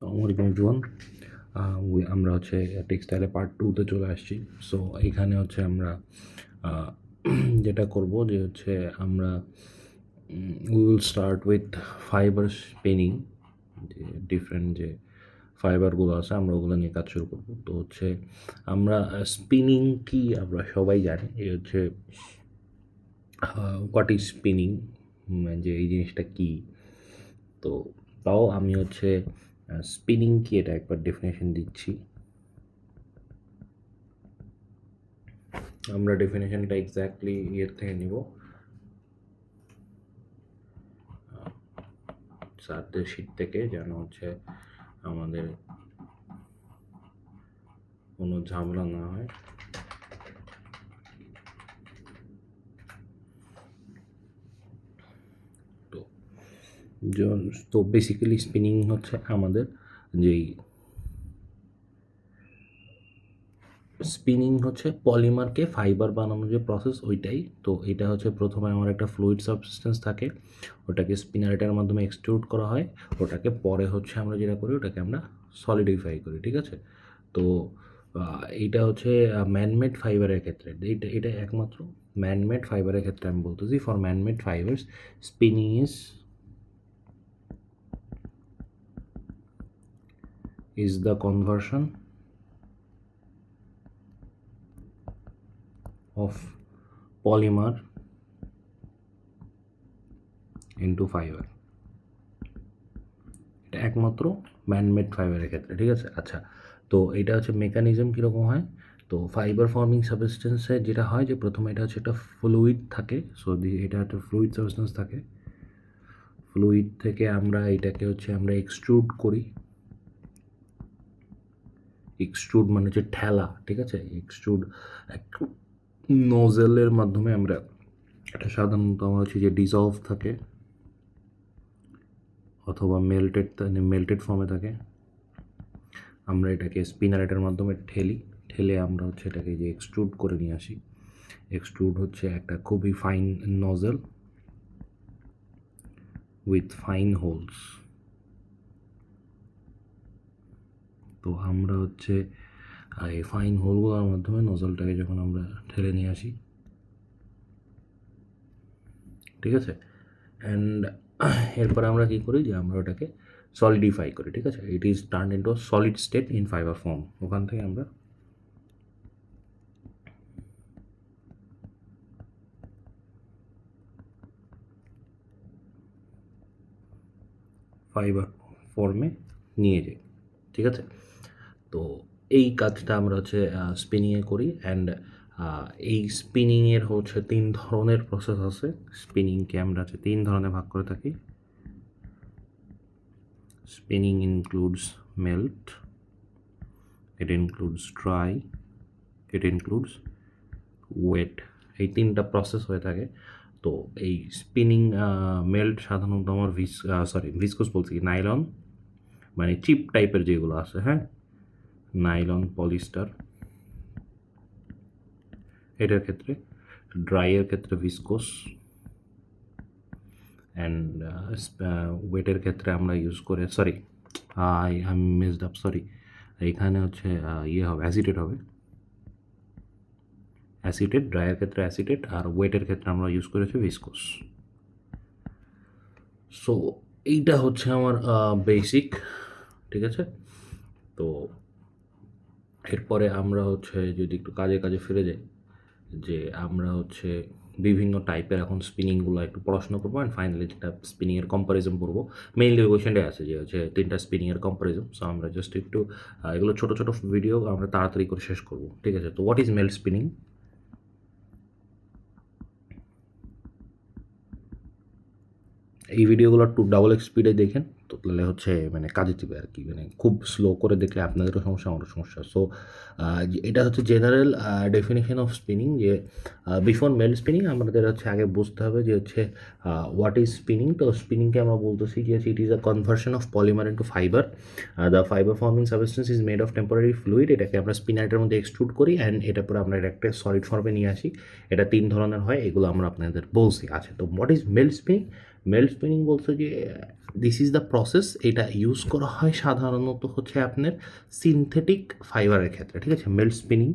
আসসালামু আলাইকুম এভরিওয়ান। আমরা হচ্ছে টেক্সটাইলে পার্ট 2 তে চলে আসছি। সো এখানে হচ্ছে আমরা যেটা করব যে হচ্ছে আমরা we will start with fibre spinning, যে ডিফারেন্ট যে ফাইবারগুলো আছে আমরা ওগুলো নিয়ে কাজ শুরু করব। তো হচ্ছে আমরা স্পিনিং কি আমরা সবাই জানি, এই হচ্ছে হোয়াট ইজ স্পিনিং, যে এই জিনিসটা কী। তো তাও আমি হচ্ছে স্পিনিং কি এটা একবার ডেফিনেশন দিচ্ছি। আমরা ডেফিনেশনটা এক্স্যাক্টলি ইয়ের থেকে নিব, স্যারদের শিট থেকে, যেন হচ্ছে আমাদের কোনো ঝামেলা না হয়। তো তো বেসিক্যালি স্পিনিং হচ্ছে আমাদের যেই স্পিনিং হচ্ছে পলিমারকে ফাইবার বানানোর যে প্রসেস ওইটাই। তো এটা হচ্ছে প্রথমে আমার একটা ফ্লুইড সাবস্টেন্স থাকে, ওটাকে স্পিনারেটার মাধ্যমে এক্সট্রুড করা হয়, ওটাকে পরে হচ্ছে আমরা যেটা করি ওটাকে আমরা সলিডিফাই করি, ঠিক আছে। তো এইটা হচ্ছে ম্যানমেড ফাইবারের ক্ষেত্রে, এটা একমাত্র ম্যানমেড ফাইবারের ক্ষেত্রে আমি বলতেছি। For man-made fibres spinning is the conversion of polymer into fiber। এটা একমাত্র ম্যানমেড ফাইবারের ক্ষেত্রে, ঠিক আছে। আচ্ছা, তো এটা হচ্ছে মেকানিজম কীরকম হয়। তো ফাইবার ফর্মিং সাবস্টেন্সে যেটা হয় যে প্রথমে এটা হচ্ছে একটা ফ্লুইড থাকে। সো এটা একটা ফ্লুইড সাবস্টেন্স থাকে, ফ্লুইড থেকে আমরা এটাকে হচ্ছে আমরা এক্সট্রুড করি। এক্সট্রুড মানে হচ্ছে ঠেলা, ঠিক আছে। এক্সট্রুড নোজেলের মাধ্যমে আমরা, এটা সাধারণত আমার হচ্ছে যে ডিজলভ থাকে অথবা মেল্টেড ফর্মে থাকে। আমরা এটাকে স্পিনারেটার মাধ্যমে ঠেলে আমরা হচ্ছে এটাকে যে এক্সট্রুড করে নিয়ে আসি। এক্সট্রুড হচ্ছে একটা খুবই fine nozzle with fine holes. তো আমরা হচ্ছে এই ফাইন হোলগুলোর মাধ্যমে নজলটাকে যখন আমরা ঠেলে নিয়ে আসি, ঠিক আছে। অ্যান্ড এরপরে আমরা কী করি যে আমরা ওটাকে সলিডিফাই করি, ঠিক আছে। It is turn into solid state in fibre form. ওখান থেকে আমরা ফাইবার ফর্মে নিয়ে যাই, ঠিক আছে। তো এই কাজটা আমরা হচ্ছে স্পিনিংয়ে করি। অ্যান্ড এই স্পিনিংয়ের হচ্ছে 3 ধরনের প্রসেস আছে। স্পিনিংকে আমরা হচ্ছে 3 ধরনের ভাগ করে থাকি। Spinning includes melt, it includes dry, it includes wet. এই 3টা প্রসেস হয়ে থাকে। তো এই স্পিনিং মেল্ট সাধারণত আমার ভিসকোস বলছি কি, নাইলন মানে চিপ টাইপের যেগুলো আছে, হ্যাঁ, নাইলন, পলিস্টার, এটার ক্ষেত্রে। ড্রাইয়ের ক্ষেত্রে ভিসকোস। অ্যান্ড ওয়েটের ক্ষেত্রে আমরা ইউজ করে, আই মিসড আপ, এখানে হচ্ছে ইয়ে হবে, অ্যাসিটেট হবে, অ্যাসিটেট। ড্রাইয়ের ক্ষেত্রে অ্যাসিটেট, আর ওয়েটের ক্ষেত্রে আমরা ইউজ করেছি ভিসকোস। সো এইটা হচ্ছে আমার বেসিক, ঠিক আছে। তো এরপরে আমরা হচ্ছে যদি একটু কাজে ফিরে যাই, যে আমরা হচ্ছে বিভিন্ন টাইপের এখন স্পিনিংগুলো একটু পড়াশোনা করবো। অ্যান্ড ফাইনালি যেটা স্পিনিংয়ের কম্পারিজন করবো, মেইনলি ওই কোয়েশ্চেনটাই আছে যে হচ্ছে 3টা স্পিনিংয়ের কম্পারিজন। সো আমরা জাস্ট একটু এগুলো ছোটো ছোটো ভিডিও আমরা তাড়াতাড়ি করে শেষ করবো, ঠিক আছে। তো হোয়াট ইজ মেল্ট স্পিনিং। এই ভিডিওগুলো একটু ডাবল স্পিডে দেখেন, তো তাহলে হচ্ছে মানে কাজে দিবে আর কি। মানে খুব স্লো করে দেখলে আপনাদেরও সমস্যা, আমারও সমস্যা। সো এটা হচ্ছে জেনারেল ডেফিনেশন অফ স্পিনিং। যে বিফোর মেল্ট স্পিনিং আমাদের হচ্ছে আগে বুঝতে হবে যে হচ্ছে হোয়াট ইজ স্পিনিং। তো স্পিনিংকে আমরা বলতেছি যে it is a conversion of polymer into fibre. The fibre forming substance is made of temporary fluid. এটাকে আমরা স্পিনারের মধ্যে এক্সট্রুড করি অ্যান্ড এটা পরে আমরা একটা সলিড ফর্মে নিয়ে আসি। এটা 3 ধরনের হয়, এগুলো আমরা আপনাদের বলছি। আচ্ছা, তো what is melt spinning. Melt spinning বলছে যে দিস ইজ দ্য প্রসেস। এটা ইউজ করা হয় সাধারণত হচ্ছে আপনার সিনথেটিক ফাইবারের ক্ষেত্রে, ঠিক আছে, melt spinning.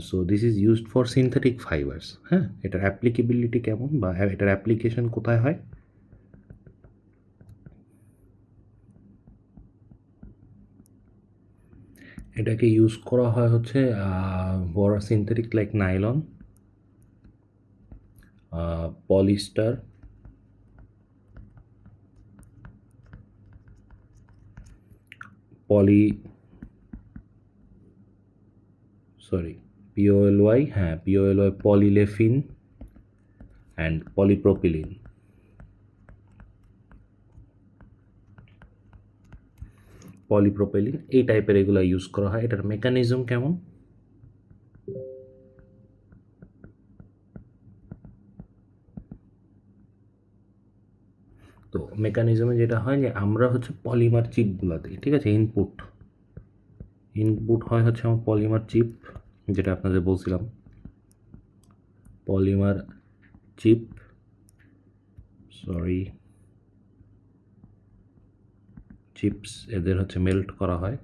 So this is used for synthetic fibres. হ্যাঁ, এটার অ্যাপ্লিকেবিলিটি কেমন বা এটার অ্যাপ্লিকেশন কোথায় হয়? এটাকে ইউজ করা হয় হচ্ছে বড় synthetic like nylon, polyester, POLY, polyolefin and polypropylene। Polypropylene এই টাইপের এগুলো ইউজ করা হয়। এটার মেকানিজম কেমন? তো মেকানিজমে যেটা হয় যে আমরা হচ্ছে পলিমার চিপগুলো দিই, ঠিক আছে, ইনপুট হয় হচ্ছে আমার পলিমার চিপ, যেটা আপনাদের বলছিলাম পলিমার চিপ, চিপস এদের হচ্ছে মেল্ট করা হয়।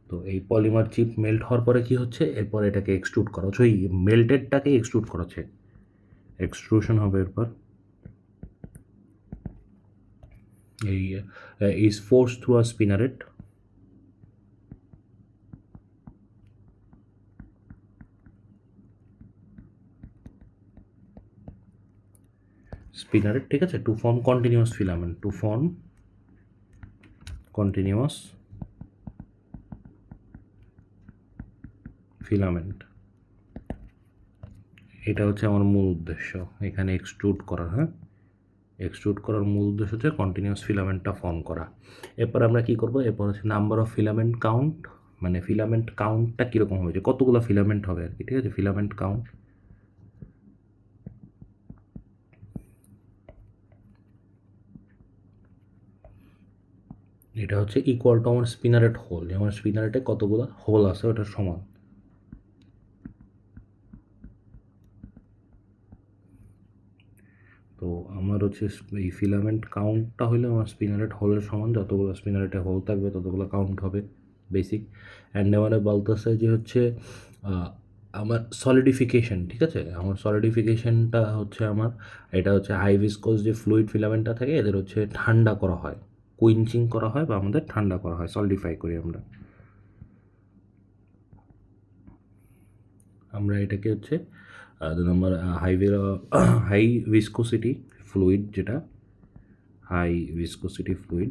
তো এই পলিমার চিপ মেল্ট হওয়ার পরে কি হচ্ছে, এরপর এটাকে এক্সট্রুড করা হচ্ছে, ওই মেল্টেডটাকে এক্সট্রুড করা হচ্ছে, এক্সট্রুশন হবে এরপর। এই ইজ ফোর্স থ্রু আ স্পিনারেট। ঠিক আছে, টু ফর্ম কন্টিনিউয়াস ফিলামেন্ট, এটা হচ্ছে আমার মূল উদ্দেশ্য এখানে এক্সট্রুড করার। হ্যাঁ, এক্সট্রুড করার মূল উদ্দেশ্য হচ্ছে কন্টিনিউয়াস ফিলামেন্টটা ফর্ম করা। এরপর আমরা কি করব, এরপর হচ্ছে নাম্বার অফ ফিলামেন্ট কাউন্ট, মানে ফিলামেন্ট কাউন্টটা কীরকম হবে, যে কতগুলো ফিলামেন্ট হবে আর কি, ঠিক আছে, ফিলামেন্ট কাউন্ট। এটা হচ্ছে ইকুয়াল টু আমার স্পিনারেট হোল, আমার স্পিনারেটে কতগুলো হোল আছে ওটার সমান। তো আমার হচ্ছে এই ফিলামেন্ট কাউন্টটা হলে আমার স্পিনারেট হোলের সমান, যতগুলো স্পিনারেটে হোল থাকবে ততগুলো কাউন্ট হবে বেসিক। অ্যান্ড মানে বলতেছে যে হচ্ছে আমার সলিডিফিকেশন, ঠিক আছে, আমার সলিডিফিকেশনটা হচ্ছে এটা হচ্ছে হাই ভিসকোস যে ফ্লুইড ফিলামেন্টটা থাকে এদের হচ্ছে ঠান্ডা করা হয়, কুইঞ্চিং করা হয় বা আমাদের ঠান্ডা করা হয়, সলিডিফাই করি আমরা এটাকে হচ্ছে 2 নম্বর হাই ভিসকোসিটি ফ্লুইড, যেটা high viscosity fluid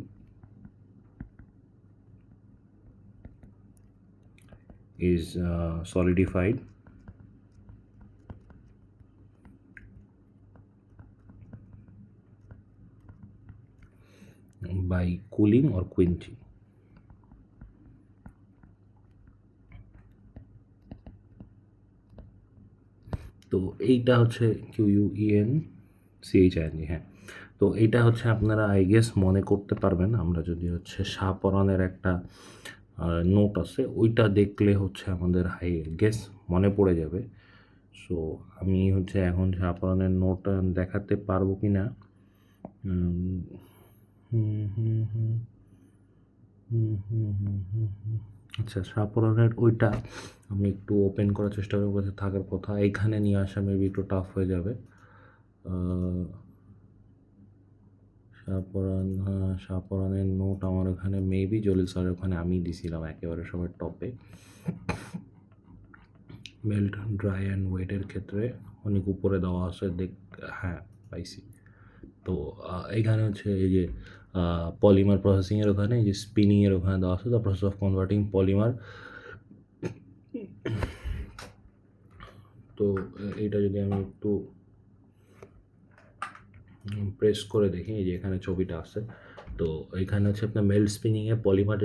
is solidified by cooling or quenching। তো এইটা হচ্ছে QUENCHING। হ্যাঁ, তো এইটা হচ্ছে আপনারা আই গেস মনে করতে পারবেন, আমরা যদি হচ্ছে শাহপরানের একটা নোট আছে ওইটা দেখলে হচ্ছে আমাদের হাই গেস মনে পড়ে যাবে। সো আমি হচ্ছে এখন শাহপরানের নোট দেখাতে পারবো কি না, আচ্ছা, শাহপরানের ওইটা আমি একটু ওপেন করার চেষ্টা করবো, থাকার কথা এইখানে নিয়ে আসা মেবি একটু টাফ হয়ে যাবে। শাহপরানের নোট আমার ওখানে মেবি জলিল স্যারের ওখানে আমি দিছিলাম একেবারে সবার টপে। মেল্ট, ড্রাই অ্যান্ড ওয়েটের ক্ষেত্রে অনেক উপরে দেওয়া আছে, হ্যাঁ পাইছি। তো এখানে হচ্ছে এই যে পলিমার প্রসেসিংয়ের ওখানে, এই যে স্পিনিংয়ের ওখানে দেওয়া আছে the process of converting polymer. তো এইটা যদি আমি একটু প্রেস করে দেখি, এই যে এখানে ছবিটা আছে, তো এখানে হচ্ছে আপনার মেল্ট স্পিনিংয়ে পলিমার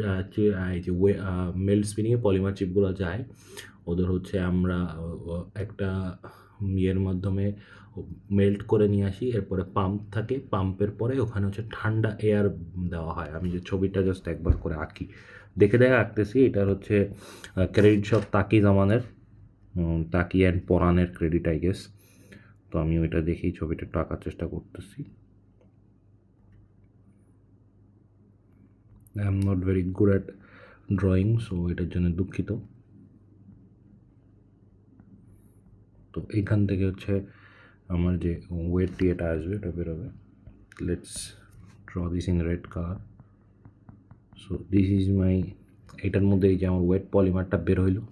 এই যে মেল্ট স্পিনিংয়ে পলিমার চিপগুলো যায়, ওদের হচ্ছে আমরা একটা ইয়ের মাধ্যমে মেল্ট করে নিয়ে আসি, এরপরে পাম্প থাকে, পাম্পের পরে ওখানে হচ্ছে ঠান্ডা এয়ার দেওয়া হয়। আমি যে ছবিটা জাস্ট একবার করে আঁকি, দেখে আঁকতেছি, এটার হচ্ছে ক্রেডিট সব তাকি জামানের, তাকি অ্যান্ড পরানের ক্রেডিট আই গেস। তো আমি ওইটা দেখেই ছবিটা একটু আঁকার চেষ্টা করতেছি। I am not very good at drawing, so এটার জন্য দুঃখিত। তো এইখান থেকে হচ্ছে আমার যে ওয়েট এটা আসবে, এটা বেরোবে। Let's draw this in red colour. So this is my, এটার মধ্যে এই যে আমার ওয়েট পলিমারটা বের হইলো,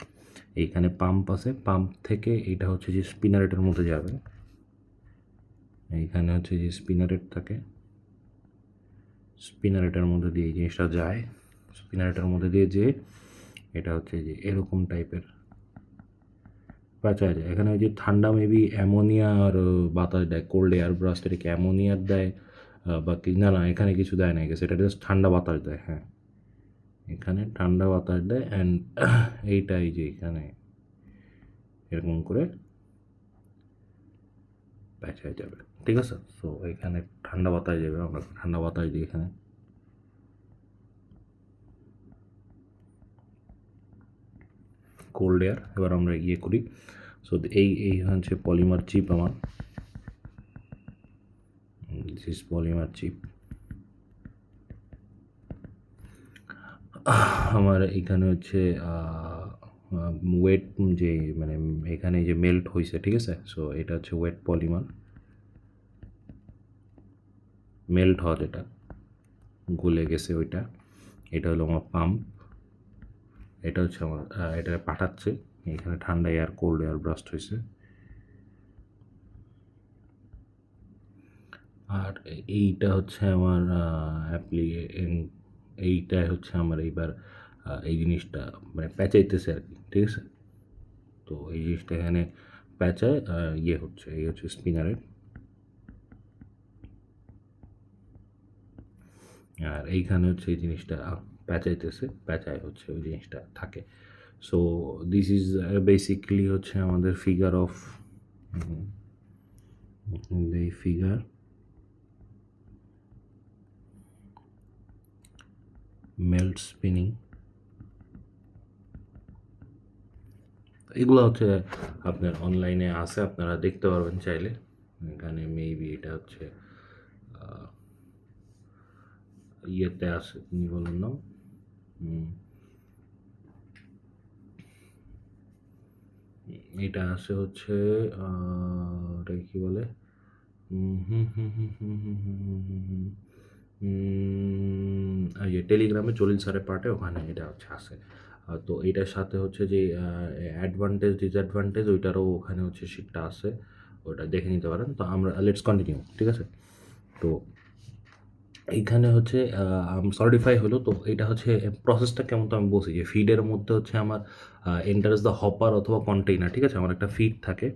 এইখানে পাম্প আছে, পাম্প থেকে এটা হচ্ছে যে স্পিনারেটের মধ্যে যাবে। এইখানে হচ্ছে যে স্পিনারেট থাকে, স্পিনারেটের মধ্যে দিয়ে এই জিনিসটা যায়, স্পিনারেটের মধ্যে দিয়ে যে এটা হচ্ছে যে এরকম টাইপের প্যাঁচায় যায়। এখানে ওই যে ঠান্ডা মেবি অ্যামোনিয়া আর বাতাস দেয়, কোল্ড এয়ার ব্রাস্ট এটাকে অ্যামোনিয়ার দেয় বা কি, না না এখানে কিছু দেয় না, গেছে এটা জাস্ট ঠান্ডা বাতাস দেয়। হ্যাঁ, এখানে ঠান্ডা বাতাস দেয় অ্যান্ড এইটাই যে এখানে এরকম করে প্যাঁচায় যাবে, ঠিক আছে। সো এখানে ঠান্ডা বাতাস যাবে, আমরা ঠান্ডা বাতাস দিই এখানে। কোল্ড এয়ার এবার আমরা ইয়ে করি। সো এই হচ্ছে পলিমার চিপ আমার, দিস ইজ পলিমার চিপ। আমার এখানে হচ্ছে ওয়েট যে মানে এখানে যে মেল্ট হয়েছে, ঠিক আছে। সো এটা হচ্ছে ওয়েট পলিমার, মেল্ট হওয়া যেটা গলে গেছে ওইটা। এটা হলো আমার পাম্প, এটা হচ্ছে আমার এটা পাঠাচ্ছে, এখানে ঠান্ডা এয়ার কোল্ড এয়ার ব্রাস্ট হয়েছে। আর এইটা হচ্ছে আমার এইটাই হচ্ছে আমার এইবার এই জিনিসটা মানে প্যাঁচাইতেছে আর কি, ঠিক আছে। তো এই জিনিসটা এখানে প্যাঁচায় ইয়ে হচ্ছে, এই হচ্ছে স্পিনারের, আর এইখানে হচ্ছে এই জিনিসটা প্যাঁচাইতেছে, প্যাঁচায় হচ্ছে ওই জিনিসটা থাকে। সো দিস ইজ বেসিকলি হচ্ছে আমাদের ফিগার অফ, এই ফিগার মেল্ট স্পিনিং। এগুলো হচ্ছে আপনার অনলাইনে আছে, আপনারা দেখতে পারবেন চাইলে। এখানে মেবি এটা হচ্ছে ইয়েতে আছে, তুমি বলুন না, এটা আছে হচ্ছে ওটা কি বলে, ইয়ে টেলিগ্রামে জলিল স্যারের পার্টে ওখানে এটা হচ্ছে আছে। তো এটার সাথে হচ্ছে যে অ্যাডভান্টেজ ডিসঅ্যাডভান্টেজ ওইটারও ওখানে হচ্ছে শিটটা আছে, ওটা দেখে নিতে পারেন। তো আমরা লেটস কন্টিনিউ, ঠিক আছে। তো এইখানে হচ্ছে সলিডিফাই হলো। তো এটা হচ্ছে প্রসেসটা কেমন, তো আমি বলছি যে ফিডের মধ্যে হচ্ছে আমার এন্টারস দ্য হপার অথবা কন্টেইনার, ঠিক আছে। আমার একটা ফিড থাকে,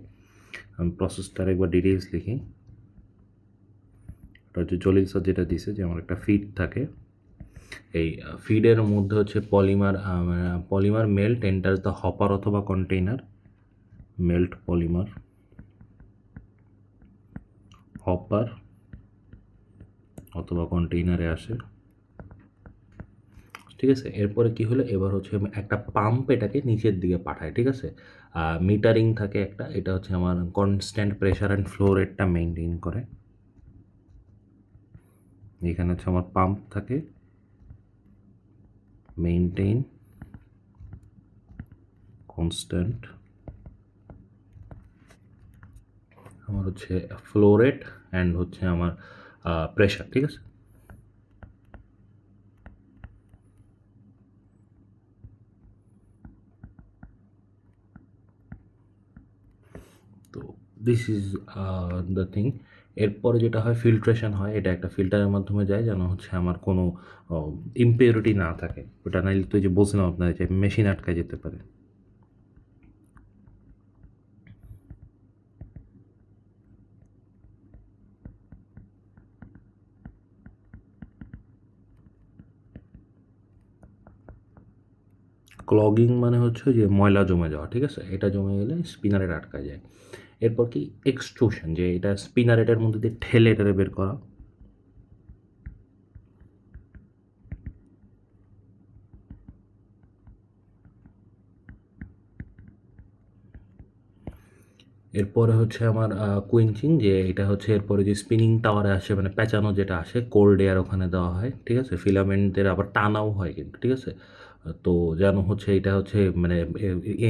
আমি প্রসেসটার একবার ডিটেলস লিখি। ওটা হচ্ছে জলিল স্যার যেটা দিছে যে আমার একটা ফিড থাকে, এই ফিডের মধ্যে হচ্ছে পলিমার মেল্ট এন্টারস দ্য হপার অথবা কন্টেইনার, মেল্ট পলিমার হপার অথবা কন্টেইনারে আসে, ঠিক আছে। এরপরে কি হলো, এবার হচ্ছে আমি একটা পাম্প এটাকে নিচের দিকে পাঠাই, ঠিক আছে। মিটারিং থাকে একটা, এটা হচ্ছে আমার কনস্ট্যান্ট প্রেশার অ্যান্ড ফ্লো রেটটা মেনটেন করে। এখানে হচ্ছে আমার পাম্প থাকে, মেনটেন কনস্ট্যান্ট, আমার হচ্ছে ফ্লো রেট অ্যান্ড হচ্ছে আমার প্রেশার, ঠিক আছে। তো দিস ইজ দ্য থিং। এরপরে যেটা হয় ফিল্ট্রেশন হয়, এটা একটা ফিল্টারের মাধ্যমে যায় যেন হচ্ছে আমার কোনো ইম্পিউরিটি না থাকে, ওটা নাইলে তো যে বলছিলাম আপনার যে মেশিন আটকায় যেতে পারে। ক্লগিং মানে হচ্ছে যে ময়লা জমে যাওয়া, ঠিক আছে। এটা জমে গেলে স্পিনারেট আটকা যায়। এরপর কি এক্সট্রুশন, যে এটা স্পিনারেটের মধ্যে দিয়ে ঠেলে এটারে বের করা। এরপরে হচ্ছে আমার কুইঞ্চিং, যে এটা হচ্ছে এরপরে যে স্পিনিং টাওয়ারে আসে, মানে পেঁচানো যেটা আসে, কোল্ড এয়ার ওখানে দেওয়া হয়, ঠিক আছে? ফিলামেন্টের আবার টানাও হয় কিন্তু, ঠিক আছে? তো যেন হচ্ছে এটা হচ্ছে মানে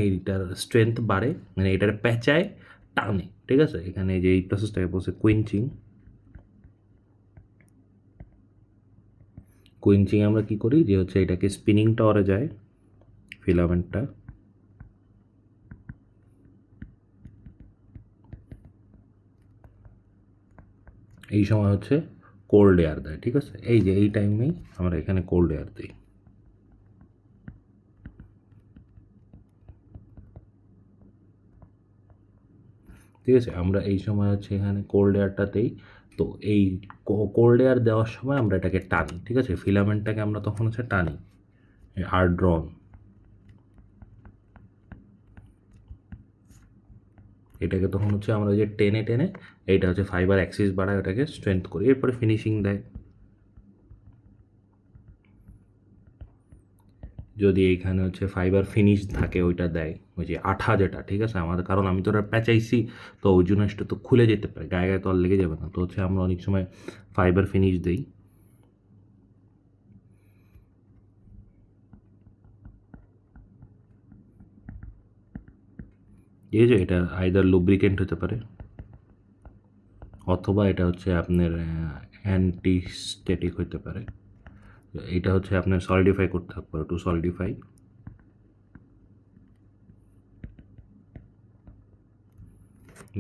এইটার স্ট্রেংথ বাড়ে, মানে এটার পেঁচায় টানে, ঠিক আছে? এখানে যে এই প্রসেসটাকে বলছে কুইঞ্চিং। কুইঞ্চিং আমরা কি করি, যে হচ্ছে এটাকে স্পিনিং টাওয়ারে যায় ফিলামেন্টটা, এই সময় হচ্ছে কোল্ড এয়ার দেয়, ঠিক আছে? এই যে এই টাইমেই আমরা এখানে কোল্ড এয়ার দিই, ঠিক আছে? আমরা এই সময় হচ্ছে এখানে কোল্ড এয়ারটা দেই। তো এই কোল্ড এয়ার দেওয়ার সময় আমরা এটাকে টানি, ঠিক আছে? ফিলামেন্টটাকে আমরা তখন হচ্ছে টানি, আর ড্রন, এটাকে তখন হচ্ছে আমরা ওই যে টেনে টেনে এইটা হচ্ছে ফাইবার অ্যাক্সিস বাড়ায়, ওটাকে স্ট্রেংথ করি, এরপরে ফিনিশিং দেয়। যদি এইখানে হচ্ছে ফাইবার ফিনিশ থাকে ওইটা দেয়, ওই যে আঠা যেটা, ঠিক আছে? আমাদের কারণ আমি তো ওটা পেঁচাইছি, তো ওই জন্য সেটা তো খুলে যেতে পারে, গায়ে গায়ে তো আর লেগে যাবে না, তো হচ্ছে আমরা অনেক সময় ফাইবার ফিনিশ দিই। এই যে এটা আইদার লুব্রিকেন্ট হতে পারে, অথবা এটা হচ্ছে আপনার অ্যান্টিস্ট্যাটিক হতে পারে। এটা হচ্ছে আপনার সলিডিফাই করতে হবে, টু সলিডিফাই।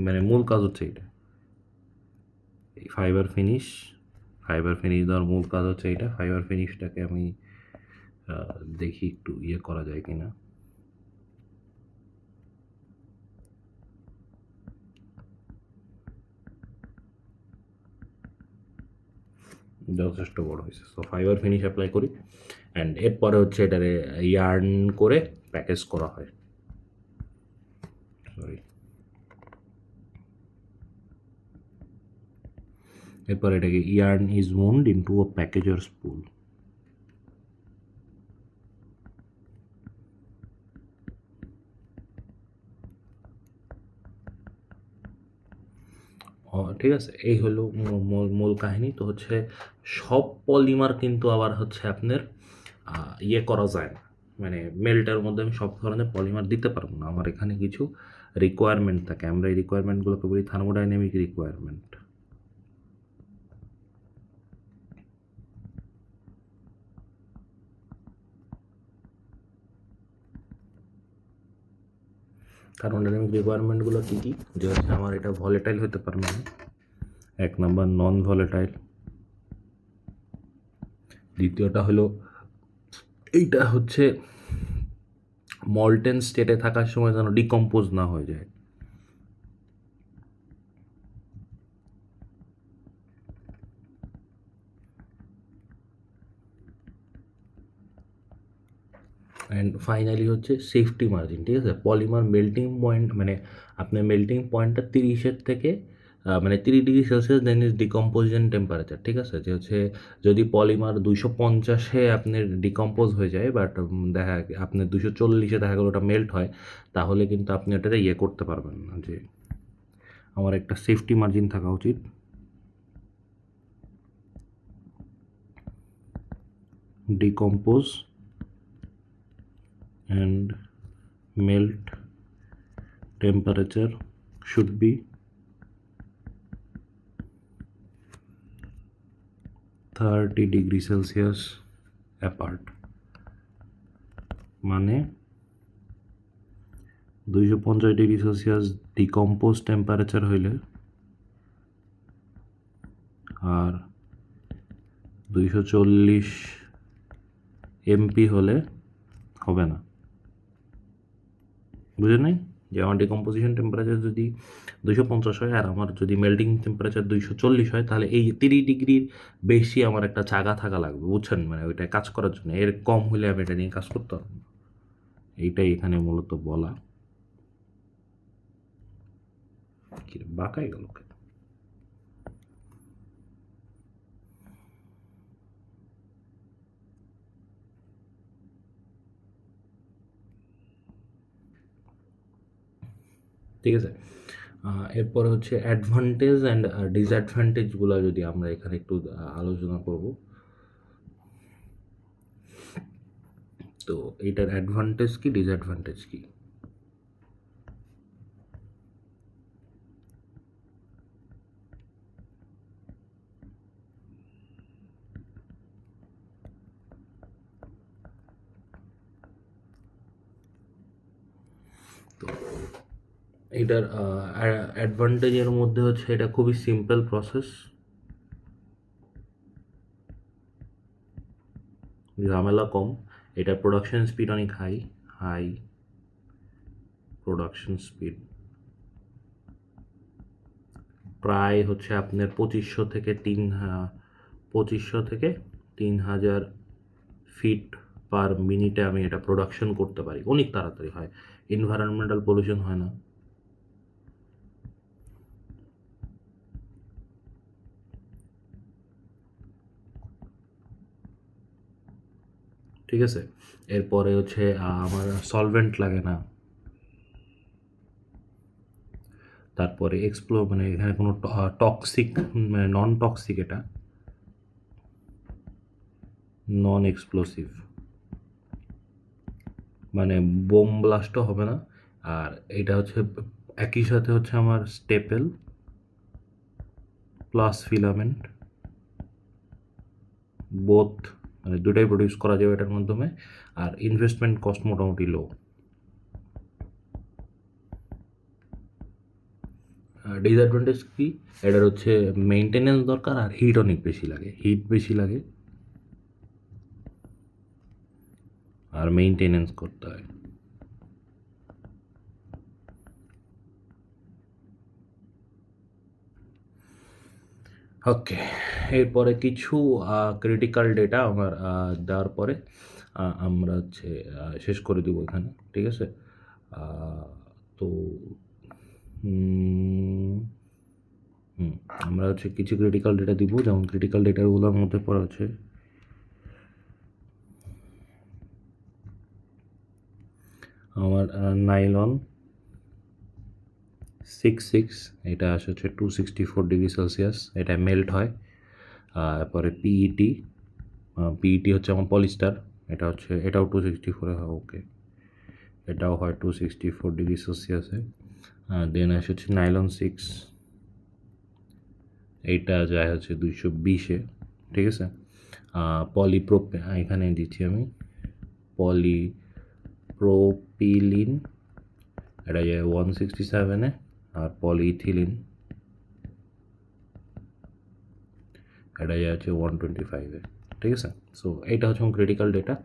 মানে মূল কাজ হচ্ছে এটা, এই ফাইবার ফিনিশ দেওয়ার মূল কাজ হচ্ছে এটা। ফাইবার ফিনিশটাকে আমি দেখি একটু ইয়ে করা যায় কিনা। যথেষ্ট বড় হয়েছে, সো ফাইবার ফিনিশ অ্যাপ্লাই করি, অ্যান্ড এরপরে হচ্ছে এটারে ইয়ার্ন করে প্যাকেজ করা হয়। সরি, এরপর এটাকে yarn is wound into a package or spool. ঠিক আছে, এই হলো মূল কাহিনী। তো হচ্ছে সব পলিমার কিন্তু আবার হচ্ছে আপনার ইয়ে করা যায় না, মানে মেল্টের মধ্যে আমি সব ধরনের পলিমার দিতে পারবো না, আমার এখানে কিছু রিকোয়ারমেন্ট থাকে, আমরা এই রিকোয়ারমেন্টগুলোকে বলি থার্মোডাইনামিক রিকোয়ারমেন্ট। থার্মোডাইনামিক রিকোয়ারমেন্টগুলো কী কী, যে হচ্ছে আমার এটা ভলেটাইল হতে পারবে না, এক নাম্বার নন ভলেটাইল, দ্বিতীয়টা হলো এইটা হচ্ছে মল্টেন স্টেটে থাকার সময় যেন ডিকম্পোজ না হয়ে যায়। অ্যান্ড ফাইনালি হচ্ছে সেফটি মার্জিন, ঠিক আছে? পলিমার মেল্টিং পয়েন্ট, মানে আপনার মেল্টিং পয়েন্টটা 30-এর থেকে মানে 30°C then is decomposition temperature, ঠিক আছে? যে হচ্ছে যদি পলিমার 250-এ আপনার ডিকম্পোজ হয়ে যায়, বাট দেখা আপনার 240-এ দেখা গেলো ওটা মেল্ট হয়, তাহলে কিন্তু আপনি ওটাতে ইয়ে করতে পারবেন না, যে আমার একটা সেফটি মার্জিন থাকা উচিত। Decompose and melt temperature should be 30°C apart, মানে 250°C ডিকম্পোজ টেম্পারেচার হইলে আর 240 MP হলে হবে না, বুঝে নাই? যে আমার ডিকম্পোজিশন টেম্পারেচার যদি 250 হয় আর আমার যদি মেল্টিং টেম্পারেচার 240 হয়, তাহলে এই 30°-র বেশি আমার একটা চাগা থাকা লাগবে, বুঝছেন? মানে ওইটা কাজ করার জন্য, এর কম হলে আমি এটা নিয়ে কাজ করতে পারবো না, এইটাই এখানে মূলত বলা। কি বাঁকাই গেল কেন? ঠিক আছে, এরপরে হচ্ছে অ্যাডভান্টেজ অ্যান্ড ডিসঅ্যাডভান্টেজগুলো যদি আমরা এখানে একটু আলোচনা করব। তো এটার অ্যাডভান্টেজ কি, ডিসঅ্যাডভান্টেজ কি? তো এটার অ্যাডভান্টেজের মধ্যে হচ্ছে এটা খুবই সিম্পল প্রসেস, ঝামেলা কম, এটার প্রোডাকশন স্পিড অনেক হাই, হাই প্রোডাকশন স্পিড, প্রায় হচ্ছে আপনার 2500 থেকে 3000 ফিট পার মিনিটে আমি এটা প্রোডাকশন করতে পারি, অনেক তাড়াতাড়ি হয়, এনভায়রনমেন্টাল পলিউশন হয় না। ঠিক আছে, এরপরে হচ্ছে আমার সলভেন্ট লাগে না, তারপরে মানে এখানে কোনো টক্সিক, মানে নন টক্সিক, এটা নন এক্সপ্লোসিভ, মানে বোম ব্লাস্টও হবে না। আর এটা হচ্ছে একই সাথে হচ্ছে আমার স্টেপেল প্লাস ফিলামেন্ট বোথ, মানে দুটাই প্রডিউস করা যাবে এটার মাধ্যমে। আর ইনভেস্টমেন্ট কস্ট মোটামুটি লো। ডিসঅ্যাডভান্টেজ কি, এটার হচ্ছে মেনটেনেন্স দরকার আর হিট অনেক বেশি লাগে, হিট বেশি লাগে আর মেনটেনেন্স করতে হয়। ওকে, এরপরে কিছু ক্রিটিক্যাল ডেটা আমার দেওয়ার পরে আমরা হচ্ছে শেষ করে দেবো এখানে, ঠিক আছে? তো আমরা হচ্ছে কিছু ক্রিটিক্যাল ডেটা দিব, যেমন ক্রিটিক্যাল ডেটাগুলোর মধ্যে পড়া হচ্ছে আমার নাইলন 66, এটা আসে হচ্ছে 264°C, এটা মেল্ট হয়। তারপরে পিইটি, পিইটি হচ্ছে আমার পলিস্টার, এটাও 264 হয়, ওকে, এটাও হয় 264°C। দেন আসে হচ্ছে নাইলন 6, এইটা যায় হচ্ছে 220-এ, ঠিক আছে? পলিপ্রোপে, এখানে দিচ্ছি আমি পলিপ্রোপিলিন, এটা যায় 167-এ। আর পলিইথিলিন, এটা যায় হচ্ছে 125-এ, ঠিক আছে? সো এটা হচ্ছে ক্রিটিক্যাল ডেটা।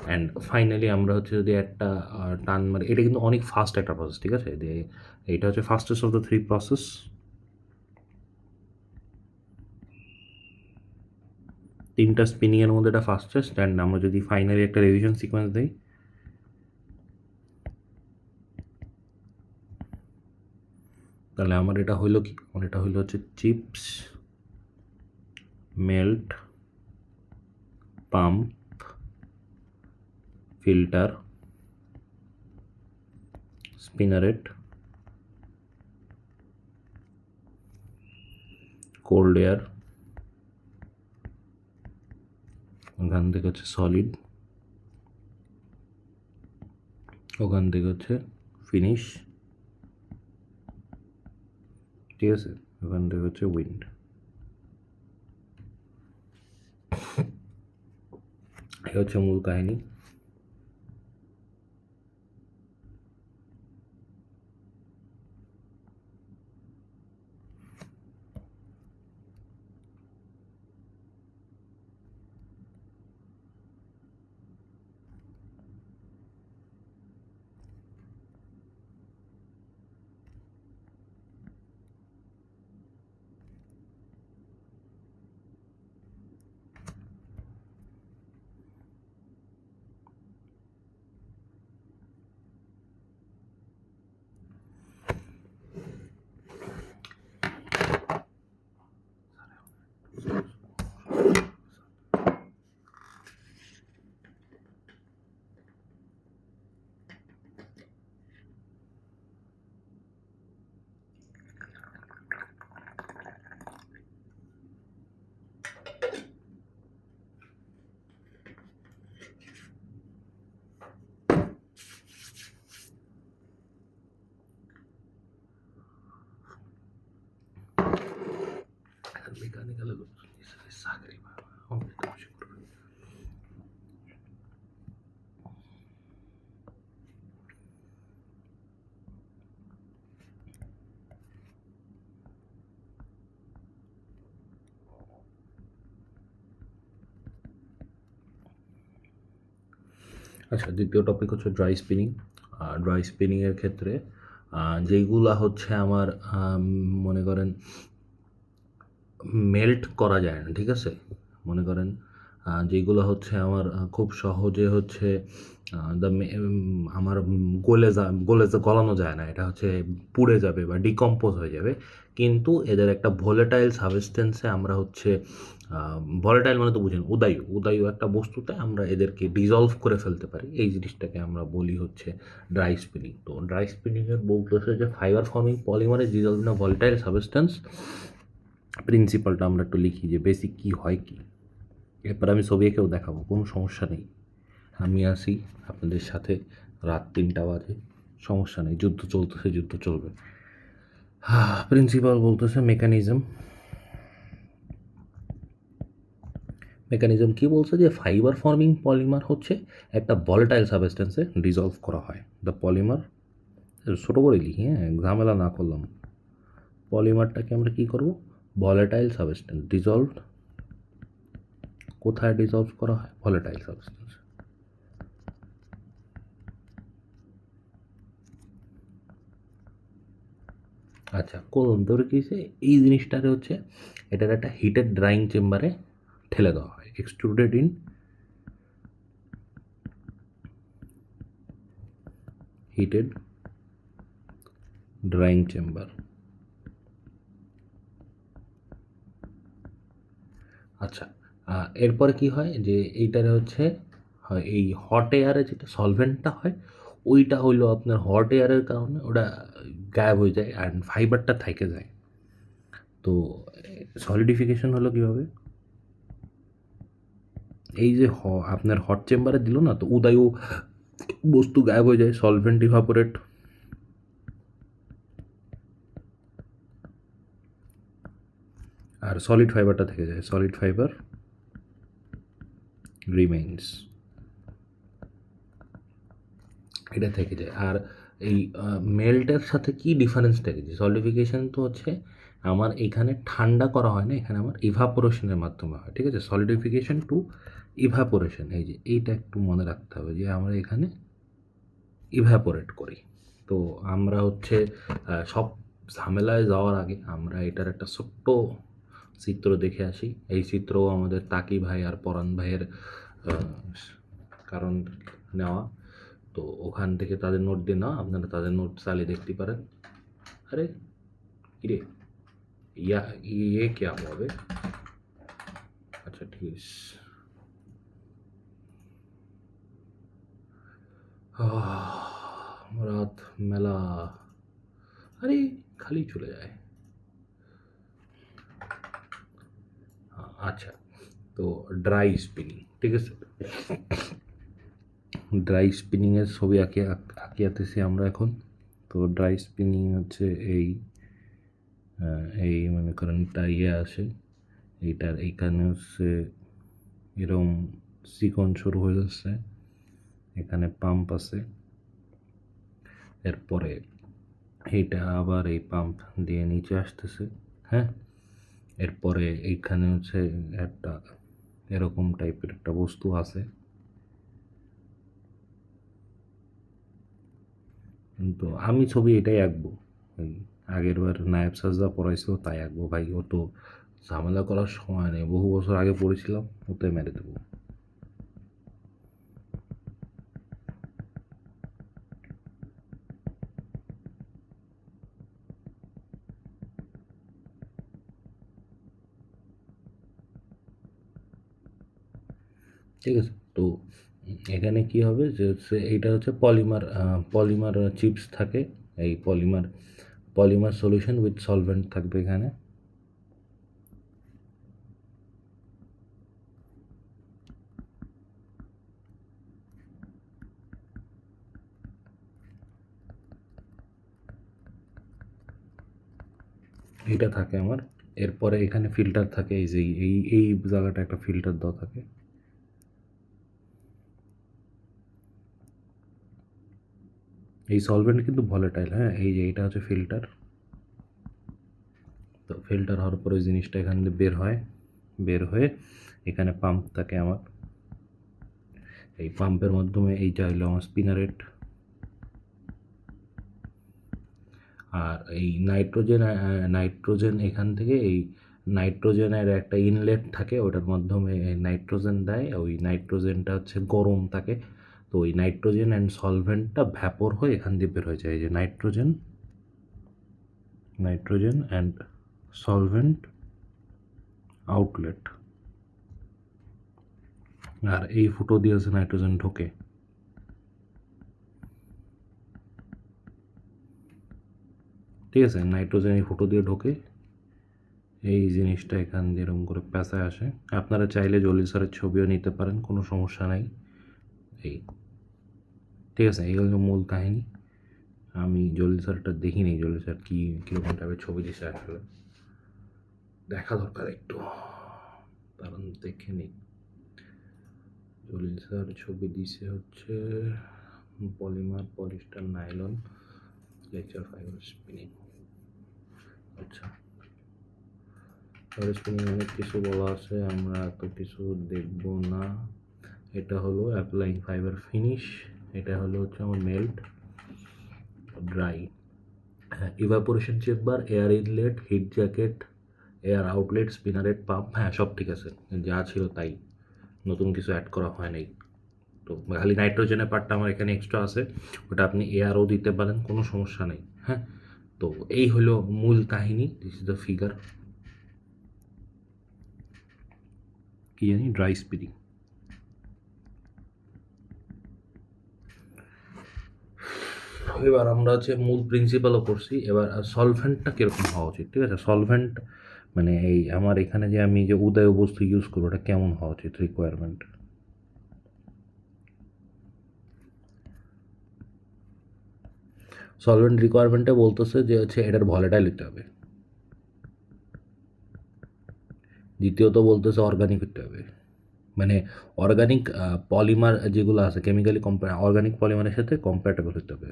অ্যান্ড ফাইনালি আমরা হচ্ছে যদি একটা টান মারি, এটা কিন্তু অনেক ফাস্ট একটা প্রসেস, ঠিক আছে? এইটা হচ্ছে ফাস্টেস্ট অফ দ্য 3 প্রসেস। তিনটা স্পিনিংয়ের মধ্যে এটা ফাস্টেস্ট। অ্যান্ড আমরা যদি ফাইনালি একটা রিভিশন সিকোয়েন্স দিই, তাহলে আমার এটা হইলো কি, আমার এটা হইলো হচ্ছে chips, melt, pump, filter, spinneret, cold air, ওখান থেকে হচ্ছে সলিড, ওখান থেকে হচ্ছে ফিনিশ, ঠিক আছে? ওখান থেকে হচ্ছে উইন্ড। এই হচ্ছে মূল কাহিনী। চাকরি পাবা, অমৃত খুশি করবে। আচ্ছা, দ্বিতীয় টপিক হচ্ছে ড্রাই স্পিনিং। ড্রাই স্পিনিংয়ের ক্ষেত্রে যেইগুলা হচ্ছে আমার মনে করেন মেল্ট করা যায় না, ঠিক আছে? মনে করেন যেগুলো হচ্ছে আমার খুব সহজে হচ্ছে আমার গলানো যায় না, এটা হচ্ছে পুড়ে যাবে বা ডিকম্পোজ হয়ে যাবে, কিন্তু এদের একটা ভোলেটাইল সাবস্টেন্সে আমরা হচ্ছে ভলেটাইল মানে তো বুঝেন, উদায়ু উদায়ু একটা বস্তুতে আমরা এদেরকে ডিজলভ করে ফেলতে পারি, এই জিনিসটাকে আমরা বলি হচ্ছে ড্রাই স্পিনিং। তো ড্রাই স্পিনিংয়ের বলতেছে যে ফাইবার ফর্মিং পলিমারে ডিজলভ না ভলেটাইল সাবস্টেন্স, প্রিন্সিপালটা আমরা একটু লিখি যে বেসিক কী হয় কি। এরপর আমি ছবি এঁকেও দেখাবো, কোনো সমস্যা নেই। আমি আসি আপনাদের সাথে, রাত 3টা বাজে, সমস্যা নেই, যুদ্ধ চলতেছে, যুদ্ধ চলবে। প্রিন্সিপাল বলতেছে মেকানিজম কি বলছে যে ফাইবার ফর্মিং পলিমার হচ্ছে একটা ভলেটাইল সাবস্টেন্সে ডিজলভ করা হয়। দ্য পলিমার, ছোটো করে লিখি, হ্যাঁ, ঝামেলা না করলাম। পলিমারটাকে আমরা কী করব, ভলেটাইল সাবস্টেন্স ডিজলভ, কোথায় ডিজলভ করা হয়, ভলেটাইল সাবস্টেন্স। আচ্ছা, করুন তোর কিসে এই জিনিসটারে হচ্ছে এটার একটা হিটেড ড্রাইং চেম্বারে ঠেলে দেওয়া হয়, extruded in heated drawing chamber. আচ্ছা, এরপরে কি হয় যে এইটারে হচ্ছে হয় এই হট এয়ারে যেটা সলভেন্টটা হয়, ওইটা হইলো আপনার হট এয়ারের কারণে ওটা গায়েব হয়ে যায় অ্যান্ড ফাইবারটা থেকে যায়। তো সলিডিফিকেশন হলো কীভাবে, এই যে আপনার হট চেম্বারে দিল না, তো উদায়ু বস্তু গায়েব হয়ে যায়, সলভেন্ট ইভাপোরেট, আর সলিড ফাইবারটা থেকে যায়, সলিড ফাইবার রিমেইনস, এটা থেকে যায়। আর এই মেল্টের সাথে কি ডিফারেন্স দেখেছি, সলিডিফিকেশন তো হচ্ছে আমার এখানে ঠান্ডা করা হয় না, এখানে আমার ইভাপোরেশনের মাধ্যমে হয়, ঠিক আছে? সলিডিফিকেশন টু ইভাপোরেশন, এই যে এইটা একটু মনে রাখতে হবে যে আমরা এখানে ইভাপোরেট করি। তো আমরা হচ্ছে সব ঝামেলায় যাওয়ার আগে আমরা এটার একটা ছোট্ট চিত্র দেখে আসি। এই চিত্রও আমাদের তাকি ভাই আর পরাণ ভাইয়ের কারণ নেওয়া, তো ওখান থেকে তাদের নোট দিয়ে নেওয়া, আপনারা তাদের নোট চালিয়ে দেখতে পারেন। আরে কিরে, ইয়ে কে হবে? আচ্ছা ঠিক আছে, রাত মেলা, আরে খালি চলে যায়। আচ্ছা, তো ড্রাই স্পিনিং, ঠিক আছে? ড্রাই স্পিনিংয়ের ছবি আঁকিয়াতেছি আমরা এখন। তো ড্রাই স্পিনিং হচ্ছে এই মনে করেন একটা ইয়ে আসে, এইটার এইখানে হচ্ছে এরকম চিকন শুরু হয়ে যাচ্ছে, এখানে পাম্প আছে, এরপরে এইটা আবার এই পাম্প দিয়ে নিচে আসতেছে, হ্যাঁ। এরপরে এইখানে হচ্ছে একটা এরকম টাইপের একটা বস্তু আছে, কিন্তু আমি ছবি এটাই আঁকবো, ওই আগের বার নায়েব সাজদা পড়াইছিল তাই আঁকবো ভাই, ও তো ঝামেলা করার সময় নেই, বহু বছর আগে পড়েছিলাম, ওতে মেরে দেবো। ঠিক আছে, তো এখানে কি হবে যে হচ্ছে এইটা হচ্ছে পলিমার চিপস থাকে, এই পলিমার সলিউশন উইথ সলভেন্ট থাকবে এখানে। এটা থাকে আমার এরপরে এখানে ফিল্টার থাকে, এই যে এই জায়গাটা একটা ফিল্টার দেওয়া থাকে। এই সলভেন্ট কিন্তু ভলেটাইল, হ্যাঁ। এই যে এটা হচ্ছে ফিল্টার। তো ফিল্টার হওয়ার পরে ওই জিনিসটা এখান দিয়ে বের হয়ে এখানে পাম্প থাকে আমার। এই পাম্পের মাধ্যমে এইটা হলো আমার স্পিনারেট। আর এই নাইট্রোজেন এখান থেকে এই নাইট্রোজেনের একটা ইনলেট থাকে, ওটার মাধ্যমে নাইট্রোজেন দেয়। ওই নাইট্রোজেনটা হচ্ছে গরম থাকে, তো ওই নাইট্রোজেন অ্যান্ড সলভেন্টটা ভ্যাপর হয়ে এখান দিয়ে বের হয়ে যায়। এই যে নাইট্রোজেন অ্যান্ড সলভেন্ট আউটলেট। আর এই ফুটো দিয়ে হচ্ছে নাইট্রোজেন ঢোকে। ঠিক আছে, নাইট্রোজেন এই ফুটো দিয়ে ঢোকে। এই জিনিসটা এখান দিয়ে এরকম করে পেঁচায় আসে। আপনারা চাইলে জলিল স্যারের ছবিও নিতে পারেন, কোনো সমস্যা নাই। এই ঠিক আছে, এই হলো মূল কাহিনী। আমি জলিল স্যারটা দেখিনি, জলিল স্যার কীরকম টাইপের ছবি দিছে আসলে দেখা দরকার একটু, কারণ দেখে নিই। জলিল স্যার ছবি দিছে হচ্ছে polymer, polyester, nylon, lecture fibre spinning. আচ্ছা, ফাইবার স্পিনিং অনেক কিছু বলা আছে, আমরা এত কিছু দেখব না। এটা হলো অ্যাপ্লাইং ফাইবার ফিনিশ, এটা হলো হচ্ছে আমার মেল্ট, ড্রাই, হ্যাঁ, evaporation chamber, air inlet, heat jacket, air outlet, spinneret, pump, হ্যাঁ সব ঠিক আছে, যা ছিল তাই, নতুন কিছু অ্যাড করা হয় নাই। তো খালি নাইট্রোজেনের পার্টটা আমার এখানে এক্সট্রা আছে, ওটা আপনি এয়ারও দিতে পারেন, কোনো সমস্যা নেই, হ্যাঁ। তো এই হলো মূল কাহিনী, দিস ইজ দ্য ফিগার। কি জানি, ড্রাই স্পিডিং। এবার আমরা হচ্ছে মূল প্রিন্সিপালও করছি। এবার সলভেন্টটা কীরকম হওয়া উচিত, ঠিক আছে। সলভেন্ট মানে এই আমার এখানে যে আমি যে উদয় বস্তু ইউজ করবো, ওটা কেমন হওয়া উচিত, রিকোয়ারমেন্ট। সলভেন্ট রিকোয়ারমেন্টে বলতেছে যে হচ্ছে এটার ভলেটাইল হতে হবে। দ্বিতীয়ত বলতেছে অর্গানিক হতে হবে, মানে অর্গানিক পলিমার যেগুলো আছে কেমিক্যালি অর্গানিক পলিমারের সাথে কম্প্যাটেবল হতে হবে।